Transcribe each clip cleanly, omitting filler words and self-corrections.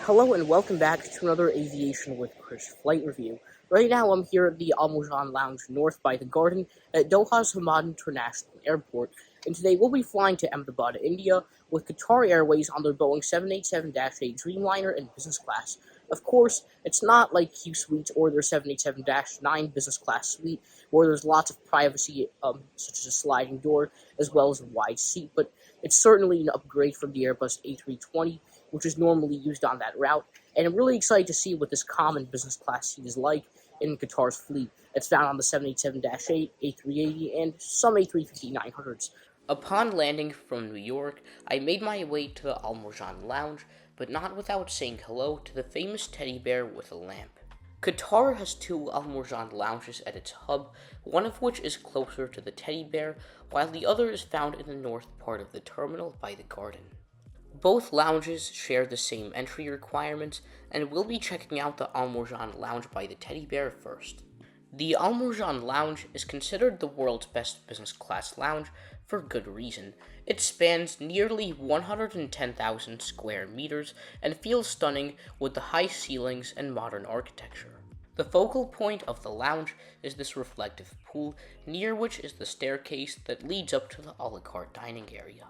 Hello and welcome back to another Aviation with Chris flight review. Right now I'm here at the Al Marjan Lounge North by the Garden at Doha's Hamad International Airport, and today we'll be flying to Ahmedabad, India with Qatar Airways on their Boeing 787-8 Dreamliner and Business Class. Of course, it's not like Qsuite or their 787-9 Business Class suite, where there's lots of privacy, such as a sliding door, as well as a wide seat, but it's certainly an upgrade from the Airbus A320, which is normally used on that route, and I'm really excited to see what this common business class seat is like in Qatar's fleet. It's found on the 787-8, A380, and some A350-900s. Upon landing from New York, I made my way to the Al Marjan Lounge, but not without saying hello to the famous teddy bear with a lamp. Qatar has two Al Marjan lounges at its hub, one of which is closer to the teddy bear, while the other is found in the north part of the terminal by the garden. Both lounges share the same entry requirements, and we'll be checking out the Al Marjan Lounge by the teddy bear first. The Al Marjan Lounge is considered the world's best business class lounge for good reason. It spans nearly 110,000 square meters and feels stunning with the high ceilings and modern architecture. The focal point of the lounge is this reflective pool, near which is the staircase that leads up to the a la carte dining area.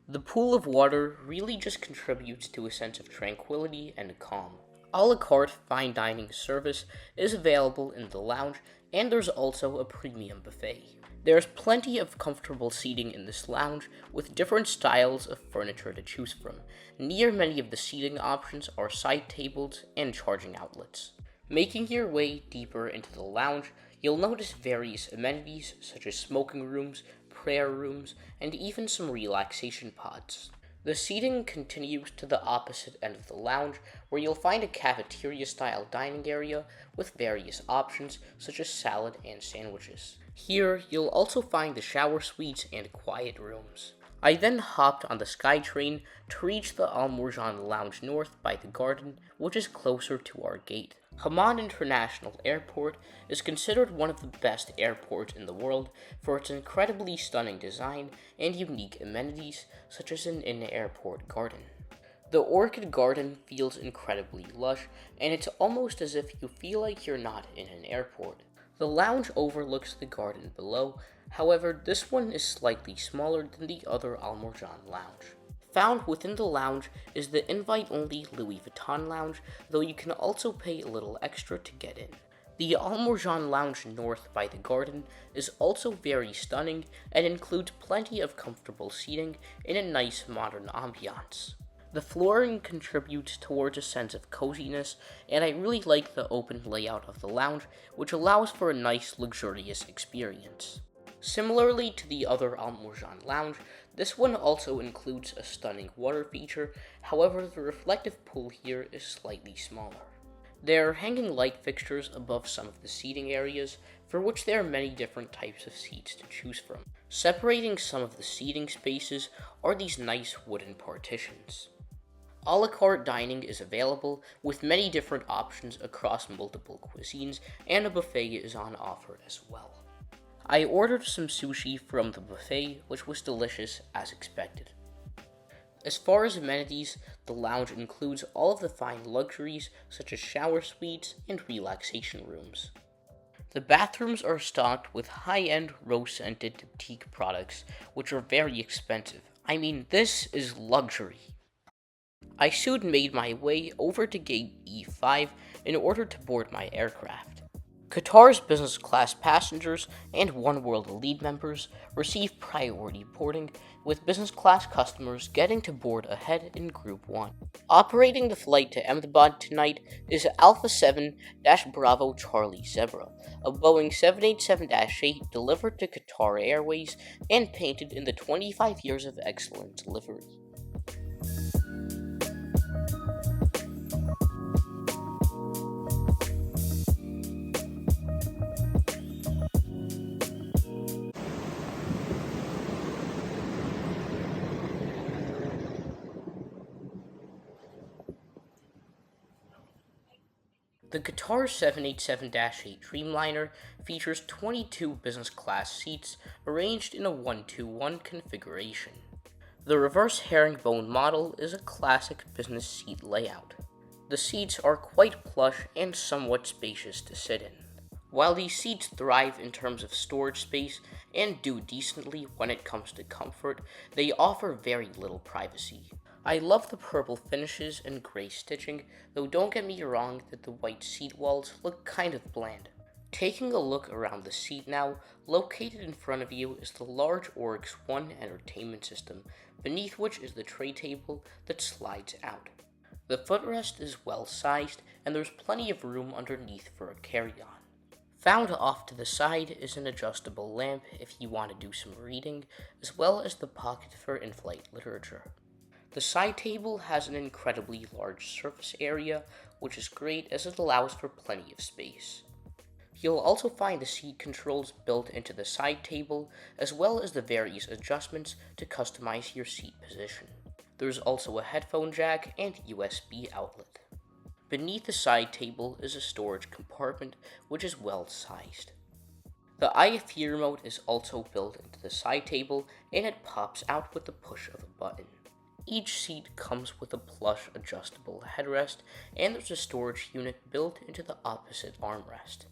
The pool of water really just contributes to a sense of tranquility and calm. A la carte fine dining service is available in the lounge, and there's also a premium buffet. There's plenty of comfortable seating in this lounge with different styles of furniture to choose from. Near many of the seating options are side tables and charging outlets. Making your way deeper into the lounge, you'll notice various amenities such as smoking rooms, prayer rooms, and even some relaxation pods. The seating continues to the opposite end of the lounge, where you'll find a cafeteria-style dining area with various options such as salad and sandwiches. Here, you'll also find the shower suites and quiet rooms. I then hopped on the SkyTrain to reach the Al Marjan Lounge North by the garden, which is closer to our gate. Hamad International Airport is considered one of the best airports in the world for its incredibly stunning design and unique amenities, such as an in-airport garden. The orchid garden feels incredibly lush, and it's almost as if you feel like you're not in an airport. The lounge overlooks the garden below, however, this one is slightly smaller than the other Al Marjan Lounge. Found within the lounge is the invite-only Louis Vuitton lounge, though you can also pay a little extra to get in. The Al Marjan Lounge North by the garden is also very stunning and includes plenty of comfortable seating in a nice modern ambiance. The flooring contributes towards a sense of coziness, and I really like the open layout of the lounge, which allows for a nice, luxurious experience. Similarly to the other Al Marjan Lounge, this one also includes a stunning water feature, however the reflective pool here is slightly smaller. There are hanging light fixtures above some of the seating areas, for which there are many different types of seats to choose from. Separating some of the seating spaces are these nice wooden partitions. A la carte dining is available with many different options across multiple cuisines, and a buffet is on offer as well. I ordered some sushi from the buffet, which was delicious as expected. As far as amenities, the lounge includes all of the fine luxuries such as shower suites and relaxation rooms. The bathrooms are stocked with high-end rose-scented boutique products, which are very expensive. I mean, this is luxury. I soon made my way over to gate E5 in order to board my aircraft. Qatar's business class passengers and One World Elite members receive priority boarding, with business class customers getting to board ahead in Group 1. Operating the flight to Ahmedabad tonight is Alpha 7-Bravo Charlie Zebra, a Boeing 787-8 delivered to Qatar Airways and painted in the 25 years of excellence livery. The Qatar 787-8 Dreamliner features 22 business class seats arranged in a 1-2-1 configuration. The reverse herringbone model is a classic business seat layout. The seats are quite plush and somewhat spacious to sit in. While these seats thrive in terms of storage space and do decently when it comes to comfort, they offer very little privacy. I love the purple finishes and gray stitching, though don't get me wrong that the white seat walls look kind of bland. Taking a look around the seat now, located in front of you is the large Oryx One entertainment system, beneath which is the tray table that slides out. The footrest is well sized, and there's plenty of room underneath for a carry-on. Found off to the side is an adjustable lamp if you want to do some reading, as well as the pocket for in-flight literature. The side table has an incredibly large surface area, which is great as it allows for plenty of space. You'll also find the seat controls built into the side table, as well as the various adjustments to customize your seat position. There's also a headphone jack and USB outlet. Beneath the side table is a storage compartment, which is well sized. The IFE remote is also built into the side table, and it pops out with the push of a button. Each seat comes with a plush adjustable headrest, and there's a storage unit built into the opposite armrest.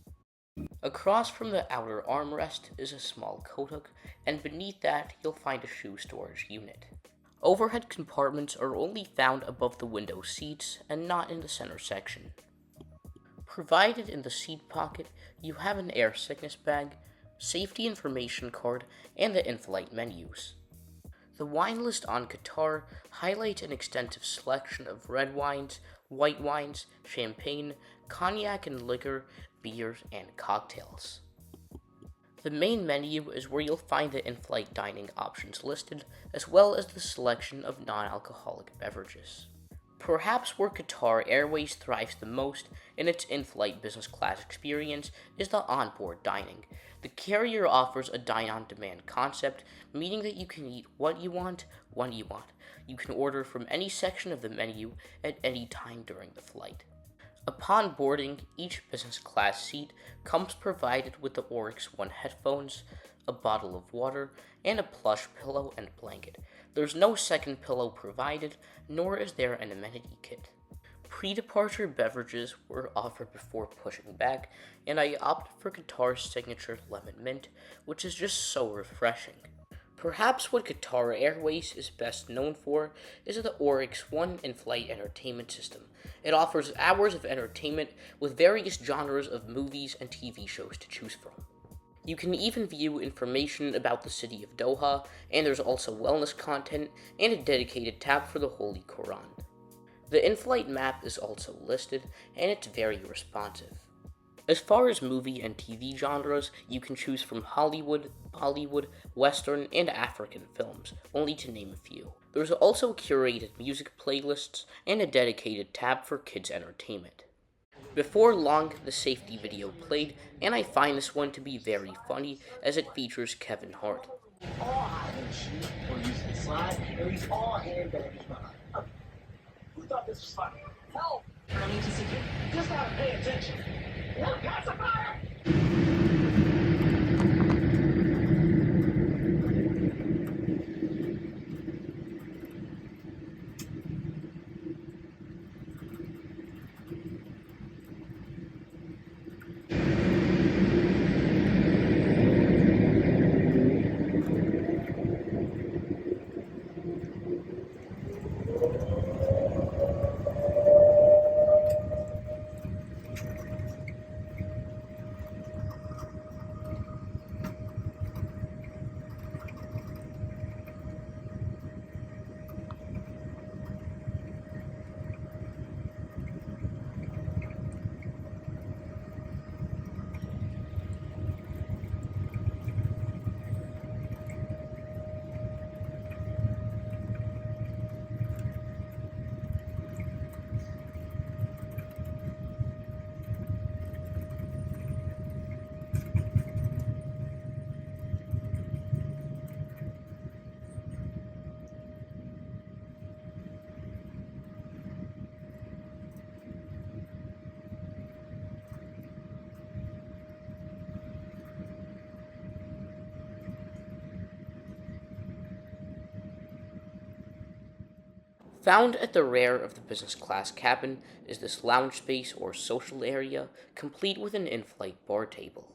Across from the outer armrest is a small coat hook, and beneath that you'll find a shoe storage unit. Overhead compartments are only found above the window seats and not in the center section. Provided in the seat pocket, you have an air sickness bag, safety information card, and the in-flight menus. The wine list on Qatar highlights an extensive selection of red wines, white wines, champagne, cognac and liquor, beers, and cocktails. The main menu is where you'll find the in-flight dining options listed, as well as the selection of non-alcoholic beverages. Perhaps where Qatar Airways thrives the most in its in-flight business class experience is the onboard dining. The carrier offers a dine-on-demand concept, meaning that you can eat what you want, when you want. You can order from any section of the menu at any time during the flight. Upon boarding, each business class seat comes provided with the Oryx One headphones, a bottle of water, and a plush pillow and blanket. There's no second pillow provided, nor is there an amenity kit. Pre-departure beverages were offered before pushing back, and I opted for Qatar's signature lemon mint, which is just so refreshing. Perhaps what Qatar Airways is best known for is the Oryx One in-flight entertainment system. It offers hours of entertainment with various genres of movies and TV shows to choose from. You can even view information about the city of Doha, and there's also wellness content and a dedicated tab for the Holy Quran. The in-flight map is also listed, and it's very responsive. As far as movie and TV genres, you can choose from Hollywood, Bollywood, Western, and African films, only to name a few. There's also curated music playlists and a dedicated tab for kids' entertainment. Before long, the safety video played, and I find this one to be very funny as it features Kevin Hart. Who thought this was funny? Help! I need to see you. Just gotta pay attention. Look, that's a fire! Found at the rear of the business class cabin is this lounge space or social area, complete with an in-flight bar table.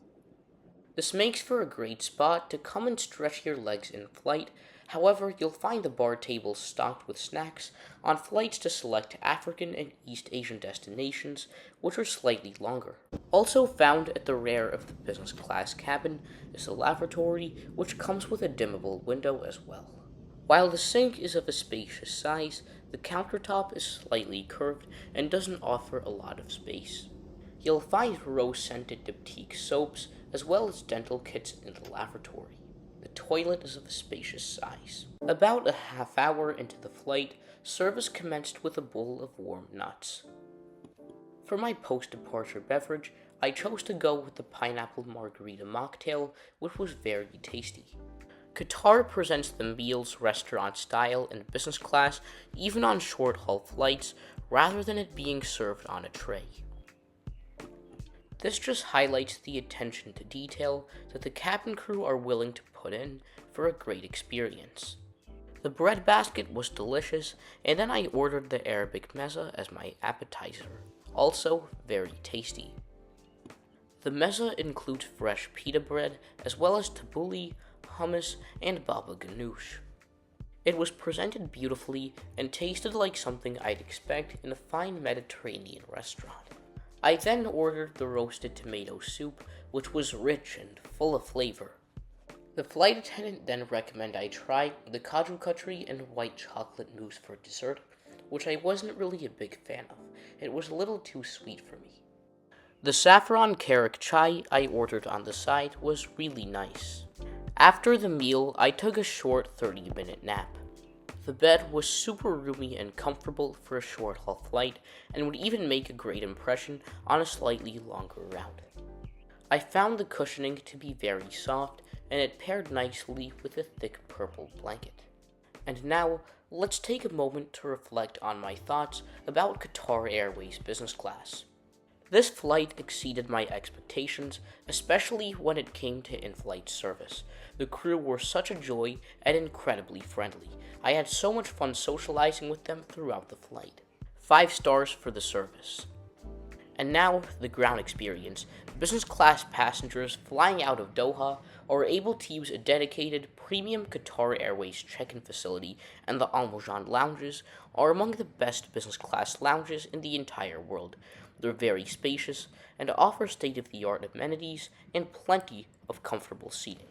This makes for a great spot to come and stretch your legs in flight. However, you'll find the bar table stocked with snacks on flights to select African and East Asian destinations, which are slightly longer. Also found at the rear of the business class cabin is the lavatory, which comes with a dimmable window as well. While the sink is of a spacious size, the countertop is slightly curved and doesn't offer a lot of space. You'll find rose-scented Diptyque soaps as well as dental kits in the lavatory. The toilet is of a spacious size. About a half hour into the flight, service commenced with a bowl of warm nuts. For my post-departure beverage, I chose to go with the pineapple margarita mocktail, which was very tasty. Qatar presents the meals restaurant style in business class even on short-haul flights rather than it being served on a tray. This just highlights the attention to detail that the cabin crew are willing to put in for a great experience. The bread basket was delicious, and then I ordered the Arabic mezza as my appetizer, also very tasty. The mezza includes fresh pita bread as well as tabbouleh, hummus, and baba ganoush. It was presented beautifully and tasted like something I'd expect in a fine Mediterranean restaurant. I then ordered the roasted tomato soup, which was rich and full of flavor. The flight attendant then recommended I try the Kaju Katri and white chocolate mousse for dessert, which I wasn't really a big fan of. It was a little too sweet for me. The saffron karak chai I ordered on the side was really nice. After the meal, I took a short 30-minute nap. The bed was super roomy and comfortable for a short-haul flight and would even make a great impression on a slightly longer route. I found the cushioning to be very soft and it paired nicely with a thick purple blanket. And now, let's take a moment to reflect on my thoughts about Qatar Airways Business Class. This flight exceeded my expectations, especially when it came to in-flight service. The crew were such a joy and incredibly friendly. I had so much fun socializing with them throughout the flight. 5 stars for the service. And now, the ground experience. Business class passengers flying out of Doha are able to use a dedicated premium Qatar Airways check-in facility, and the Al Mojan lounges are among the best business class lounges in the entire world. They're very spacious and offer state-of-the-art amenities and plenty of comfortable seating.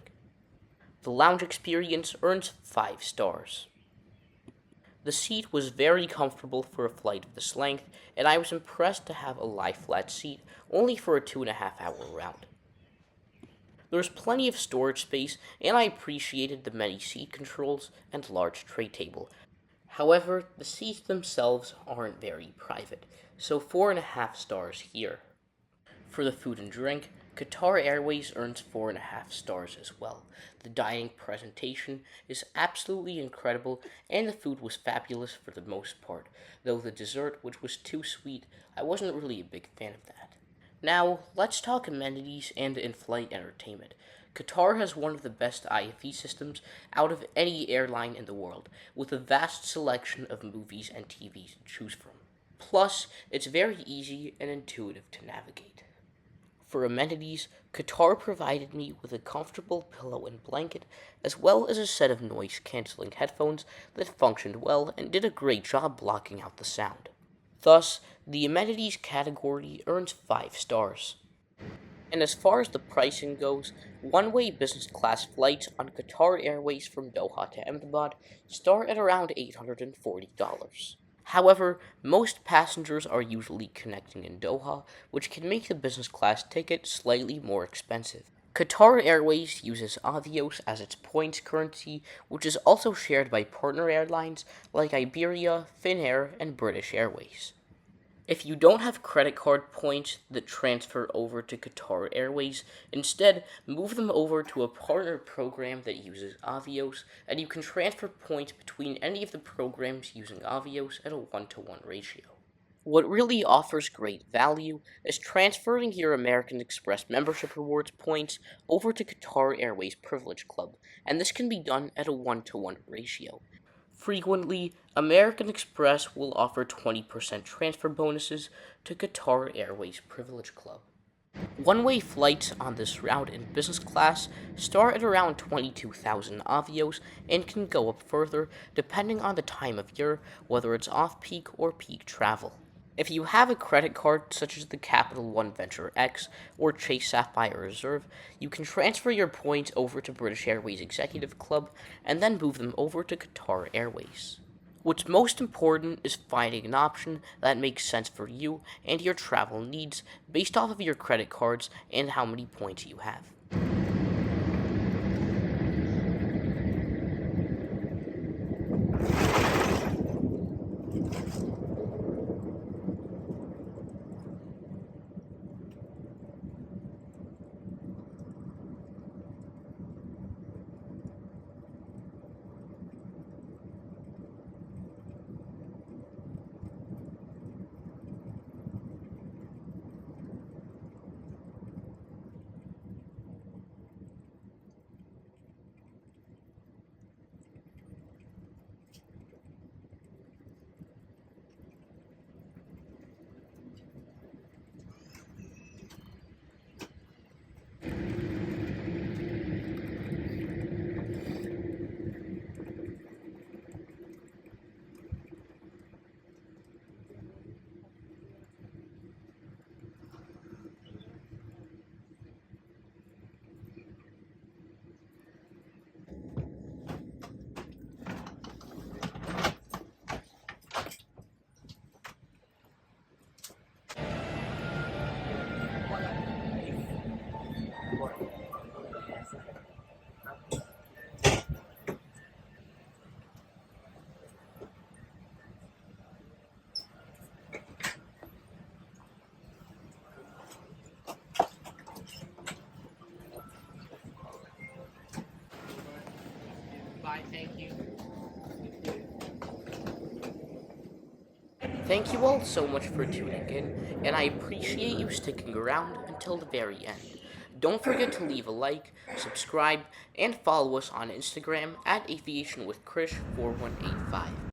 The lounge experience earns 5 stars. The seat was very comfortable for a flight of this length, and I was impressed to have a lie-flat seat only for a 2.5-hour round. There's plenty of storage space, and I appreciated the many seat controls and large tray table. However, the seats themselves aren't very private, so 4.5 stars here. For the food and drink, Qatar Airways earns 4.5 stars as well. The dining presentation is absolutely incredible, and the food was fabulous for the most part, though the dessert, which was too sweet, I wasn't really a big fan of that. Now, let's talk amenities and in-flight entertainment. Qatar has one of the best IFE systems out of any airline in the world, with a vast selection of movies and TVs to choose from. Plus, it's very easy and intuitive to navigate. For amenities, Qatar provided me with a comfortable pillow and blanket, as well as a set of noise-canceling headphones that functioned well and did a great job blocking out the sound. Thus, the amenities category earns 5 stars. And as far as the pricing goes, one-way business class flights on Qatar Airways from Doha to Ahmedabad start at around $840. However, most passengers are usually connecting in Doha, which can make the business class ticket slightly more expensive. Qatar Airways uses Avios as its points currency, which is also shared by partner airlines like Iberia, Finnair, and British Airways. If you don't have credit card points that transfer over to Qatar Airways, instead move them over to a partner program that uses Avios, and you can transfer points between any of the programs using Avios at a 1-to-1 ratio. What really offers great value is transferring your American Express membership rewards points over to Qatar Airways Privilege Club, and this can be done at a 1-to-1 ratio. Frequently, American Express will offer 20% transfer bonuses to Qatar Airways Privilege Club. One-way flights on this route in business class start at around 22,000 avios and can go up further depending on the time of year, whether it's off-peak or peak travel. If you have a credit card such as the Capital One Venture X or Chase Sapphire Reserve, you can transfer your points over to British Airways Executive Club and then move them over to Qatar Airways. What's most important is finding an option that makes sense for you and your travel needs based off of your credit cards and how many points you have. Bye, thank you. Thank you all so much for tuning in, and I appreciate you sticking around until the very end. Don't forget to leave a like, subscribe, and follow us on Instagram at aviationwithkrish4185.